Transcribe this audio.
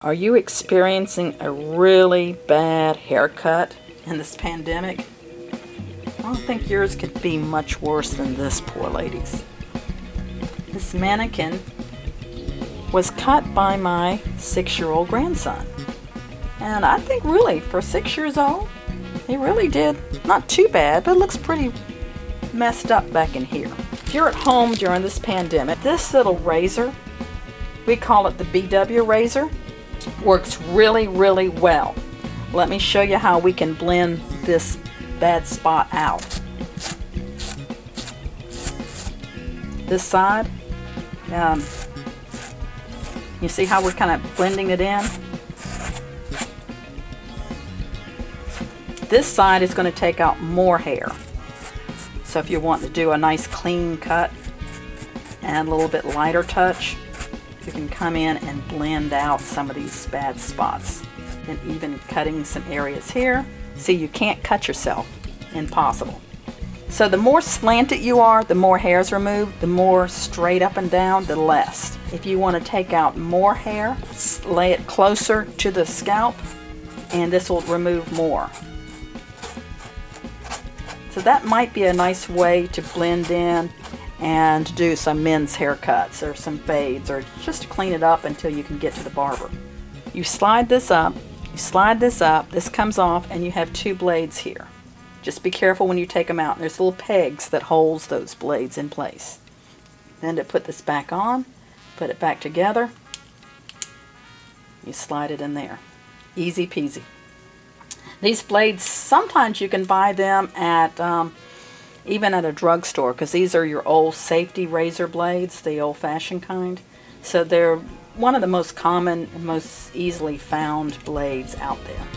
Are you experiencing a really bad haircut in this pandemic? I don't think yours could be much worse than this, poor ladies. This mannequin was cut by my 6-year-old grandson. And I think really, for 6 years old, he really did not too bad, but it looks pretty messed up back in here. If you're at home during this pandemic, this little razor, we call it the BW razor, works really, really well. Let me show you how we can blend this bad spot out. This side, you see how we're kind of blending it in? This side is going to take out more hair. So if you want to do a nice clean cut and a little bit lighter touch, you can come in and blend out some of these bad spots. And even cutting some areas here. See, you can't cut yourself. Impossible. So the more slanted you are, the more hair's removed. The more straight up and down, the less. If you want to take out more hair, lay it closer to the scalp, and this will remove more. So that might be a nice way to blend in and do some men's haircuts or some fades, or just to clean it up until you can get to the barber. You slide this up, this comes off, and you have two blades here. Just be careful when you take them out. There's little pegs that holds those blades in place. Then to put this back on, put it back together, you slide it in there. Easy peasy. These blades, sometimes you can buy them at even at a drugstore, because these are your old safety razor blades, the old-fashioned kind. So they're one of the most common and most easily found blades out there.